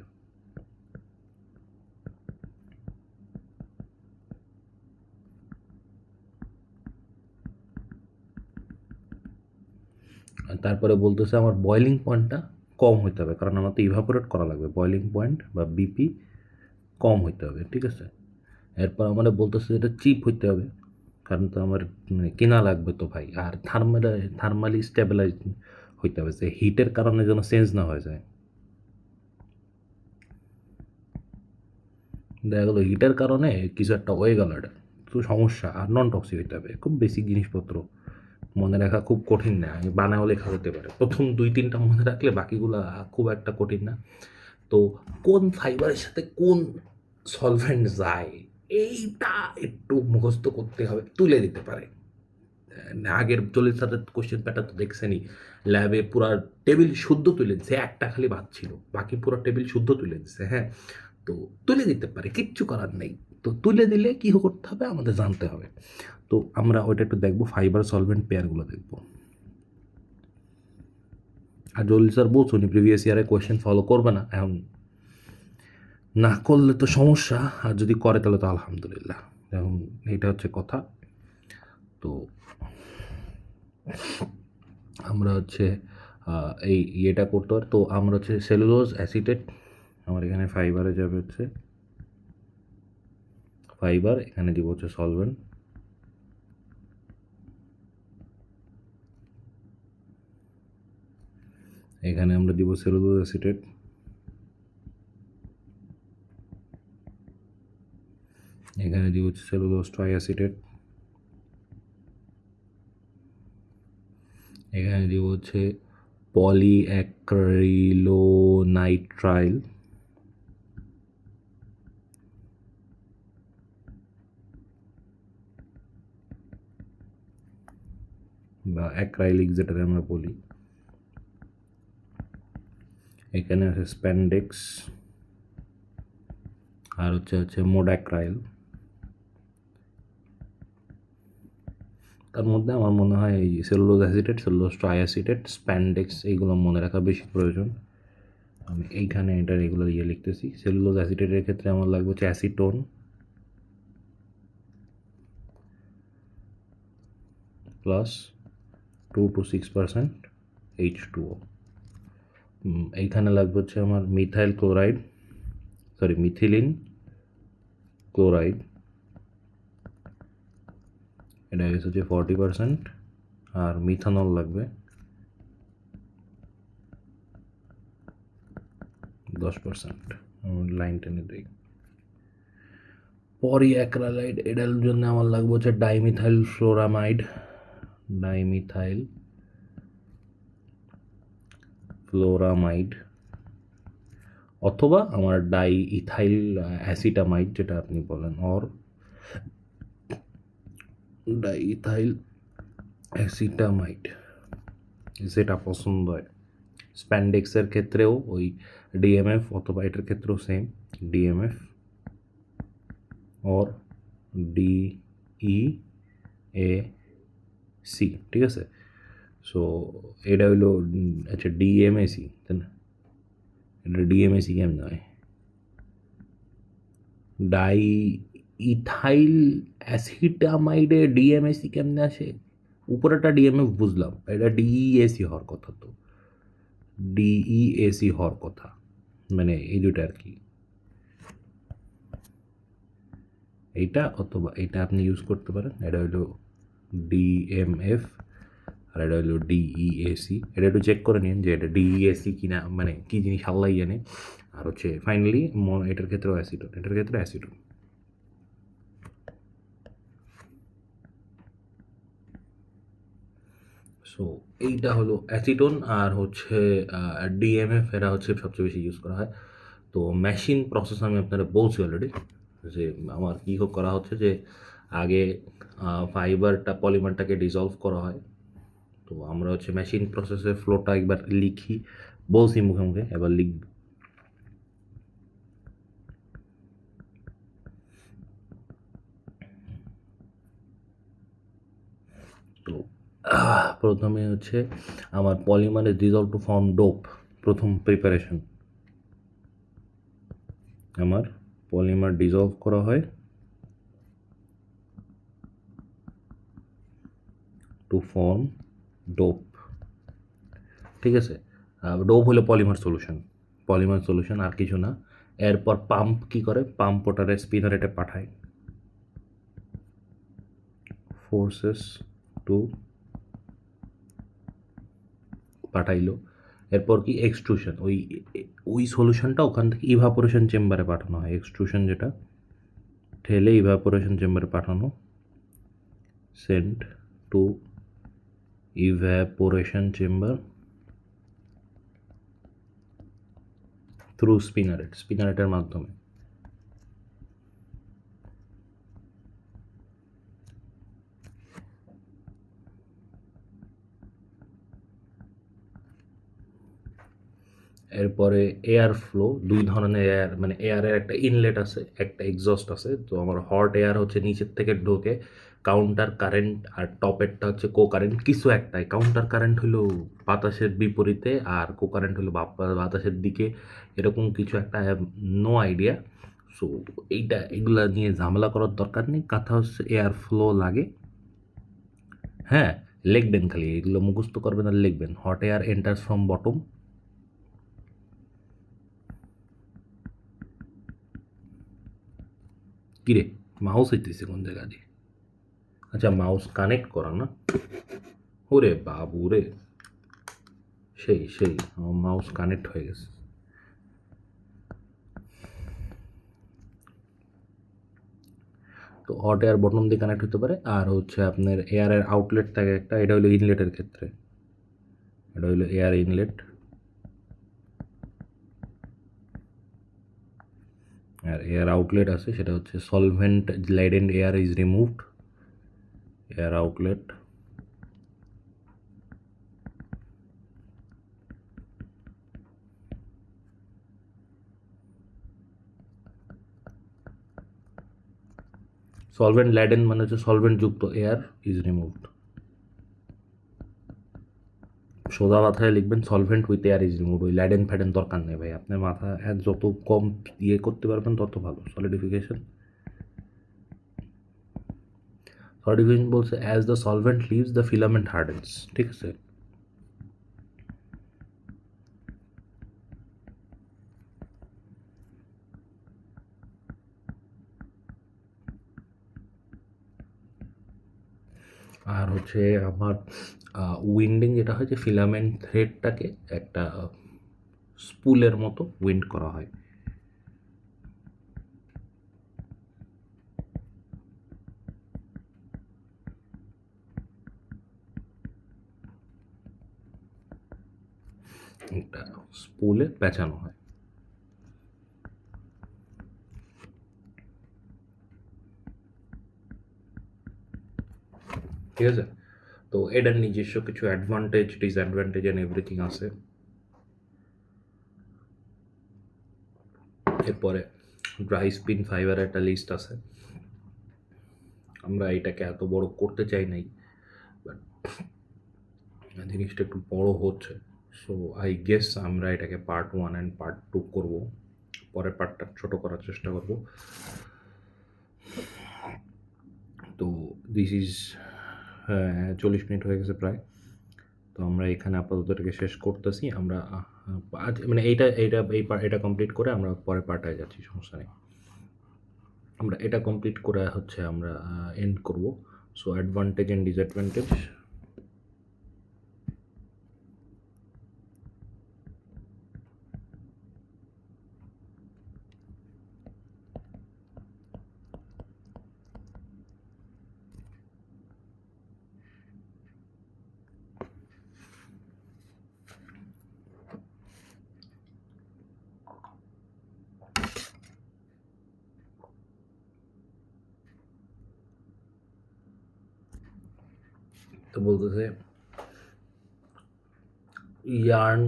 তারপরে বলতেছে আমার বয়লিং পয়েন্টটা কম হইতে হবে, কারণ আমার তো ইভাপোরেট করা লাগবে, বয়লিং পয়েন্ট বা বিপি কম হইতে হবে, ঠিক আছে। এরপর আমার বলতেছে এটা চিপ হইতে হবে, কারণ তো আমার মানে কেনা লাগবে তো ভাই। আর থার্মালি স্টেবিলাইজ হইতে হবে, যে হিটের কারণে যেন চেঞ্জ না হয়ে যায়। দেখা গেলো হিটের কারণে কিছু একটা হয়ে গেল, এটা তো সমস্যা। আর নন টক্সিক হইতে হবে, খুব বেসিক জিনিসপত্র মনে রাখা খুব কঠিন না, বানাও লেখা হতে পারে, প্রথম 2-3টা মনে রাখলে বাকিগুলো খুব একটা কঠিন না। তো কোন ফাইবারের সাথে কোন সলভেন্ট যায়, এইটা একটু মুখস্থ করতে হবে, তুলে দিতে পারে। আগের 40 কোশ্চেন প্যাটার্ন তো দেখছেনই, ল্যাবে পুরা টেবিল শুদ্ধ তুলে দিচ্ছে, একটা খালি বাদ ছিল, বাকি পুরো টেবিল শুদ্ধ তুলে দিচ্ছে, হ্যাঁ। তো তুলে দিতে পারে, কিচ্ছু করার নেই। তো তুলে দিলে কী করতে হবে আমাদের জানতে হবে। তো আমরা ওইটা একটু দেখবো, ফাইবার সলভেন্ট পেয়ারগুলো দেখবো। আর জলিল স্যার বলছো উনি প্রিভিয়াস ইয়ারে কোয়েশ্চেন ফলো করবে না, এখন না করলে তো সমস্যা, আর যদি করে তাহলে তো আলহামদুলিল্লাহ। এখন এইটা হচ্ছে কথা। তো আমরা হচ্ছে এই ইয়েটা করতে পারি। তো আমরা হচ্ছে সেলুলোজ অ্যাসিটেট, আমার এখানে ফাইবারে যাবে হচ্ছে ফাইবার, এখানে দিব হচ্ছে সলভেন্ট, এখানে আমরা দিব সেলুলোজ অ্যাসিটেট, এখানে দিব হচ্ছে সেলুলোজ ট্রাইঅ্যাসিটেট, এখানে দিব হচ্ছে পলিঅ্যাক্রিলোনাইট্রাইল, বা অ্যাক্রাইলিক যেটা আমরা বলি। এখানে আছে স্প্যান্ডেক্স, আর হচ্ছে মোডাক্রাইল, তার মধ্যে আমার মনে হয় এই সেলুলোজ অ্যাসিটেট, সেলুলোজ ট্রাইঅ্যাসিটেট, স্প্যান্ডেক্স এইগুলো মনে রাখা বেশি প্রয়োজন। আমি এইখানে এটা রেগুলার লিখতেছি। সেলুলোজ অ্যাসিটেটের ক্ষেত্রে আমার লাগবে হচ্ছে অ্যাসিটোন প্লাস 2 to 6% H2O। এইখানে লাগবে হচ্ছে আমার মিথাইল ক্লোরাইড, মিথিলিন ক্লোরাইড, এটা হচ্ছে 40%। আর মিথানল লাগবে 10%। লাইন টেনে দিই। পরিঅ্যাক্রালাইড, এটার জন্য আমার লাগবে হচ্ছে ডাইমিথাইল ফ্লোরামাইড অথবা আমার ডাইইথাইল অ্যাসিটামাইড যেটা আপনি বলেন, অর ডাইইথাইল অ্যাসিটামাইড, যেটা পছন্দ হয়। স্প্যান্ডেক্সের ক্ষেত্রেও ওই ডিএমএফ অথবা এটার ক্ষেত্রেও সেম ডিএমএফ অর DEAC, ঠিক আছে। সো এটা হইলো আচ্ছা ডিএমএসি, তাই না? এটা ডিএমএসি কেমন হয়? ডাই ইথাইল অ্যাসিটামাইডে ডিএমএসি কেমনে আসে? উপরেটা ডিএমএফ বুঝলাম, এটা ডিইএসি হওয়ার কথা, তো ডিইএসি হওয়ার কথা, মানে এই দুটো আর কি, এইটা অথবা এইটা আপনি ইউজ করতে পারেন। এটা হলো ডিএমএফ আর এটা হলো ডিইএসি। এটা একটু চেক করে নিন যে এটা ডিইএসি কিনা, মানে কী জিনিস আল্লাহ জানে। আর হচ্ছে ফাইনালি এটার ক্ষেত্রেও অ্যাসিটোন, সো এইটা হলো অ্যাসিটোন। আর হচ্ছে ডিএমএফ, এরা হচ্ছে সবচেয়ে বেশি ইউজ করা হয়। তো মেশিন প্রসেস আমি আপনারা বলছি অলরেডি, যে আমার কী করা হচ্ছে যে আগে পলিমারটাকে ডিজলভ করা হয়। তো আমরা হচ্ছে মেশিন প্রসেসের ফ্লোটা একবার লিখি, বলছি মুখে মুখে, এবার লিখব। তো প্রথমে হচ্ছে আমার পলিমারে ডিজলভ টু ফর্ম ডোপ, প্রথম প্রিপারেশন আমার পলিমার ডিজলভ করা হয় টু ফর্ম ডোপ, ঠিক আছে। ডোপ হলো পলিমার সলিউশন, আর কিছু না। এরপর পাম্প কি করে, পাম্প ওটারে স্পিনারেটে পাঠায়, ফোর্সেস টু পাঠাইলো। এরপর কি এক্সট্রুশন, ওই সলিউশনটা ওখান থেকে ইভাপোরেশন চেম্বারে পাঠানো হয়। এক্সট্রুশন যেটা ঠেলে ইভাপোরেশন চেম্বারে পাঠানো, sent to evaporation chamber through স্পিনারেটের মাধ্যমে। এরপরে এয়ার ফ্লো, দুই ধরনের এয়ার, মানে এয়ারের একটা ইনলেট আছে, একটা এক্সস্ট আছে। তো আমার হট এয়ার হচ্ছে নিচের থেকে ঢোকে, কাউন্টার কারেন্ট, আর টপেরটা হচ্ছে কো কারেন্ট, কিছু একটাই। কাউন্টার কারেন্ট হলো বাতাসের বিপরীতে, আর কো কারেন্ট হলো বাতাসের দিকে, এরকম কিছু একটা, নো আইডিয়া। সো এগুলা নিয়ে ঝামেলা করার দরকার নেই, কথা হচ্ছে এয়ার ফ্লো লাগে। হ্যাঁ, লিখবেন, খালি এগুলো মুখস্থ করবেন আর লিখবেন। Hot air enters from bottom, কিরে মাউস হইতেছে কোন জায়গা দিয়ে? আচ্ছা, মাউস কানেক্ট করা না? ওরে বাবু রে, সেই আমার মাউস কানেক্ট হয়ে গেছে। তো হট এয়ার বটম দিয়ে কানেক্ট হতে পারে। আর হচ্ছে আপনার এয়ারের আউটলেট থাকে একটা, এটা হলো ইনলেটের ক্ষেত্রে, এটা হলো এয়ার ইনলেট। আর এয়ার আউটলেট আছে, সেটা হচ্ছে solvent laden air is removed, air outlet. Solvent laden মানে হচ্ছে সলভেন্ট যুক্ত এয়ার ইজ রিমুভড। সোজা মাথায় লিখবেন solvent with air is removed, ওই ল্যাডেন ফ্যাডেন দরকার নেই ভাই, আপনার মাথা যত কম ইয়ে করতে পারবেন তত ভালো। সলিডিফিকেশন বলছে as the solvent leaves the filament hardens, ঠিক আছে। আর হচ্ছে আমার উইন্ডিং যেটা হয় যে ফিলামেন্ট থ্রেডটাকে একটা স্পুলের মতো উইন্ড করা হয়। একটা স্পুলে পেঁচানো হয়। ঠিক আছে, তো এটার নিজস্ব কিছু অ্যাডভান্টেজ ডিসঅ্যাডভান্টেজ অ্যান্ড এভরিথিং আছে। এরপরে ড্রাই স্পিন ফাইবার একটা লিস্ট আছে, আমরা এটাকে এত বড় করতে চাই নাই, বাট জিনিসটা একটু বড় হচ্ছে। সো আই গেস আমরা এটাকে পার্ট 1 অ্যান্ড পার্ট 2 করবো, পরের পার্টটা ছোটো করার চেষ্টা করব। তো দিস ইজ 40 মিনিট হয়ে গেছে প্রায়, তো আমরা এখানে আপাতত এটাকে শেষ করতেছি। আমরা আজ মানে এটা কমপ্লিট করে আমরা পরের পার্টায় যাচ্ছি, সমস্যা নেই। আমরা এটা কমপ্লিট করে হচ্ছে আমরা এন্ড করব। So advantage and disadvantage. তো বলতেছে ইয়ার্ন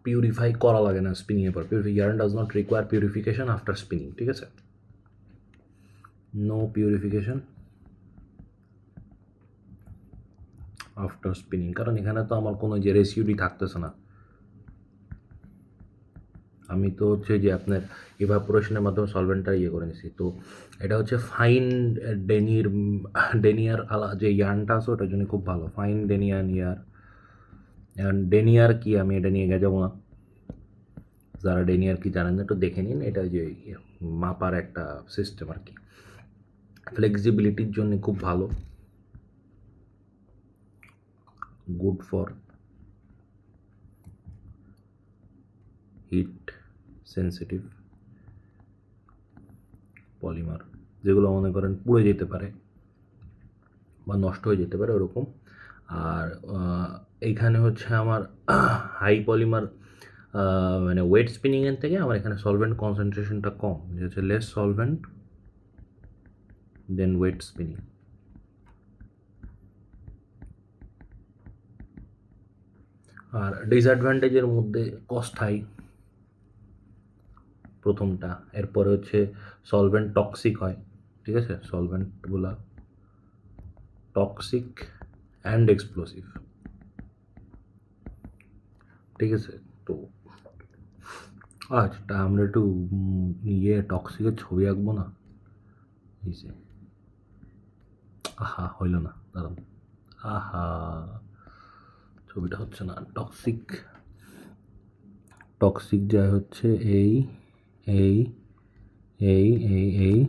পিউরিফাই করা লাগে না স্পিনিংয়ের পর। Yarn does not require purification after spinning, ঠিক আছে, নো পিউরিফিকেশন আফটার স্পিনিং, কারণ এখানে তো আমার কোনো যে রেসিউডি থাকতেছে না। আমি তো হচ্ছে যে আপনার ইভাপোরেশনের মাধ্যমে সলভেন্টটা ইয়ে করে নিছি। তো এটা হচ্ছে ফাইন ডেনিয়ার যে ইয়ার্নটা আছে ওটার জন্য খুব ভালো, ফাইন ডেনিয়ান ইয়ার। ডেনিয়ার কি আমি এটা নিয়ে যাবো না, যারা ডেনিয়ার কি জানেন না একটু দেখে নিন। এটা যে মাপার একটা সিস্টেম আর কি, ফ্লেক্সিবিলিটির জন্য খুব ভালো, good for heat sensitive polymer, যেগুলো মনে করেন পুড়ে যেতে পারে বা নষ্ট হয়ে যেতে পারে ওরকম। আর এইখানে হচ্ছে আমার হাই পলিমার মানে ওয়েট স্পিনিংয়ের থেকে আমার এখানে সলভেন্ট কনসেন্ট্রেশনটা কম, যে হচ্ছে লেস সলভেন্ট দেন ওয়েট স্পিনিং। আর ডিসঅ্যাডভান্টেজের মধ্যে কস্ট হাই প্রথমটা, এরপরে হচ্ছে সলভেন্ট টক্সিক হয়, ঠিক আছে, সলভেন্টগুলা টক্সিক অ্যান্ড এক্সপ্লোসিভ, ঠিক আছে। তো আচ্ছা আমরা একটু টক্সিকের ছবি আঁকবো না, এই যে আহা হইল না, দাঁড়ান, আহা ছবিটা হচ্ছে না। টক্সিক যা হচ্ছে এই এই এই এই এই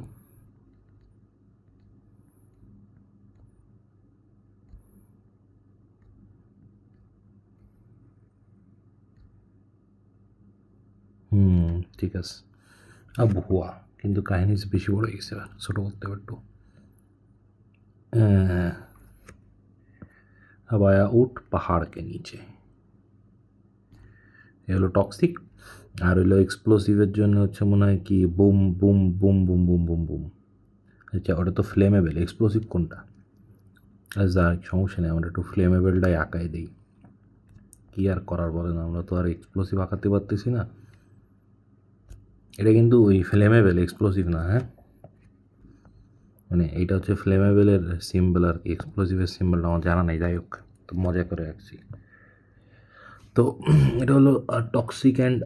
ঠিক আছে। আবহাওয়া কিন্তু কাহিনী বেশি বড় হয়ে গেছে, ছোটো করতে পারতো। हवाया उठ पहाड़ के नीचे, এ হলো টক্সিক। আর হলো এক্সপ্লোসিভের জন্য হচ্ছে মনে হয় কি boom boom boom boom boom boom boom, আচ্ছা ওটা তো ফ্লেমেবেল। এক্সপ্লোসিভ কোনটা? আচ্ছা সমস্যা নেই, আমরা একটু ফ্লেমেবেলটাই আঁকাই দিই, কী আর করার বলেন, আমরা তো আর এক্সপ্লোসিভ আঁকাতে পারতেছি না। এটা কিন্তু ওই ফ্লেমেবেল, এক্সপ্লোসিভ না, হ্যাঁ মানে এইটা হচ্ছে ফ্লেমেবেলের সিম্বল আর কি, এক্সপ্লোসিভের সিম্বলটা আমার জানা নেই, যাই হোক তো মজা করে রাখছি। তো এটা হলো টক্সিক অ্যান্ড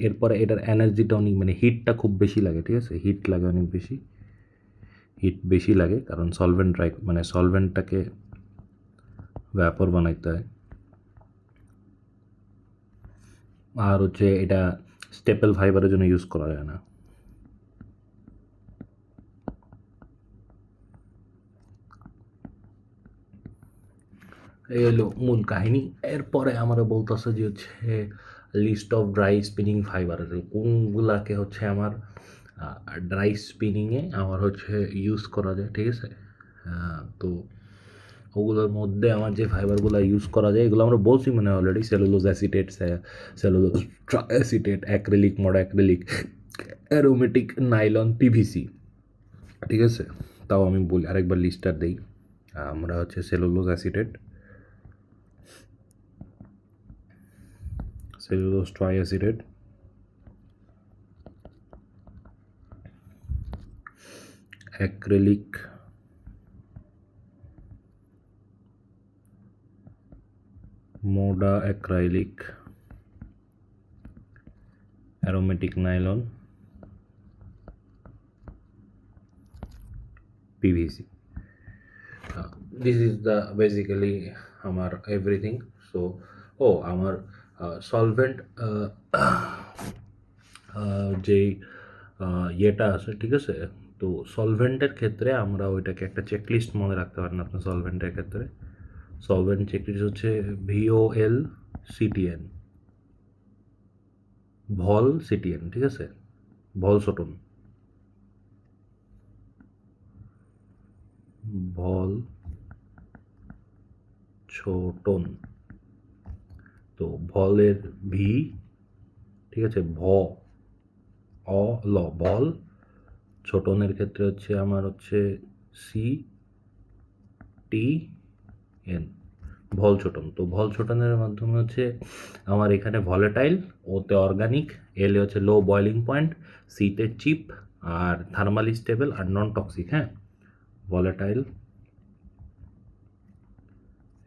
এরপরে এটার এনার্জিটা অনেক মানে হিটটা খুব বেশি লাগে, ঠিক আছে, হিট লাগে অনেক বেশি, হিট বেশি লাগে কারণ সলভেন্ট মানে সলভেন্টটাকে ভ্যাপর বানাইতে হয়। আর হচ্ছে এটা স্টেপল ফাইবারের জন্য ইউজ করা যায় না। এই হলো মূল কাহিনী। এরপরে আমরা বলতেছে যে হচ্ছে list of dry spinning fibre, কোনগুলাকে হচ্ছে আমার ড্রাই স্পিনিংয়ে আমার হচ্ছে ইউজ করা যায়, ঠিক আছে। তো ওগুলোর মধ্যে আমার যে ফাইবারগুলো ইউজ করা যায় এগুলো আমরা বলছি মানে already, cellulose acetate, cellulose acetate, acrylic, modacrylic, aromatic, nylon, PVC, ঠিক আছে। তাও আমি বলি আরেকবার লিস্টটা দিই। আমরা হচ্ছে cellulose acetate, cellulose triacetate, acrylic, modacrylic, aromatic nylon, PVC. This is the basically আমার এভরিথিং। সো আমার সলভেন্ট যেই ইয়েটা আছে, ঠিক আছে। তো সলভেন্টের ক্ষেত্রে আমরা ওইটাকে একটা চেকলিস্ট মনে রাখতে পারেন আপনার সলভেন্টের ক্ষেত্রে। সলভেন্ট চেকলিস্ট হচ্ছে VOL CTN, ভল CTN, ঠিক আছে, ভল ছোটন, ভল ছোটন। তো ভলের ভি, ঠিক আছে, ল, ভল। ছোটনের ক্ষেত্রে হচ্ছে আমার হচ্ছে CTN, ভল ছোটন। তো ভল ছোটনের মাধ্যমে হচ্ছে আমার এখানে ভলেটাইল, ওতে অর্গানিক, এলে হচ্ছে লো বয়লিং পয়েন্ট, সিতে চিপ, আর থার্মালি স্টেবল আর নন টক্সিক। হ্যাঁ, ভলেটাইল,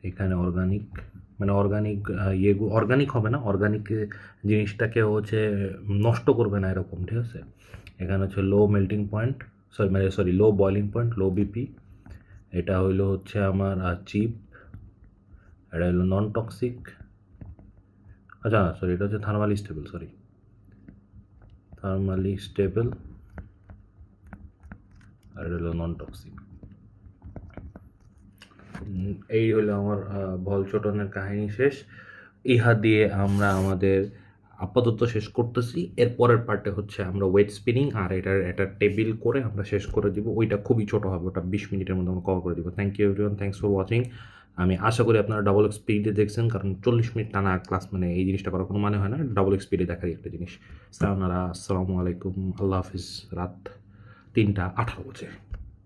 এখানে অর্গানিক, মানে অর্গানিক অর্গানিক হবে না, অর্গানিক জিনিসটাকে হচ্ছে নষ্ট করবে না এরকম, ঠিক আছে। এখানে হচ্ছে লো মেল্টিং পয়েন্ট, সরি লো বয়লিং পয়েন্ট, লো BP। এটা হইলো হচ্ছে আমার চিপ, এটা হলো নন টক্সিক, আচ্ছা সরি এটা হচ্ছে থার্মালি স্টেবল, থার্মালি স্টেবল, আর এটা হলো নন টক্সিক। এই হলো আমার ভল ছোটনের কাহিনী শেষ। ইহা দিয়ে আমরা আমাদের আপাতত শেষ করতেছি। এর পরের পার্টে হচ্ছে আমরা ওয়েট স্পিনিং আর এটা টেবিল করে আমরা শেষ করে দিব। ওইটা খুবই ছোটো হবে, ওটা 20 মিনিটের মধ্যে আমরা কভার করে দিব। Thank you everyone, thanks for watching. আমি আশা করি আপনারা ডাবল স্পিডে দেখছেন, কারণ 40 মিনিট টানা ক্লাস মানে এই জিনিসটা করার কোনো মানে হয় না। ডাবল স্পিডে দেখারই একটা জিনিস। আপনারা আসসালামু আলাইকুম, আল্লাহ হাফিজ। রাত 3টা 18 বাজে।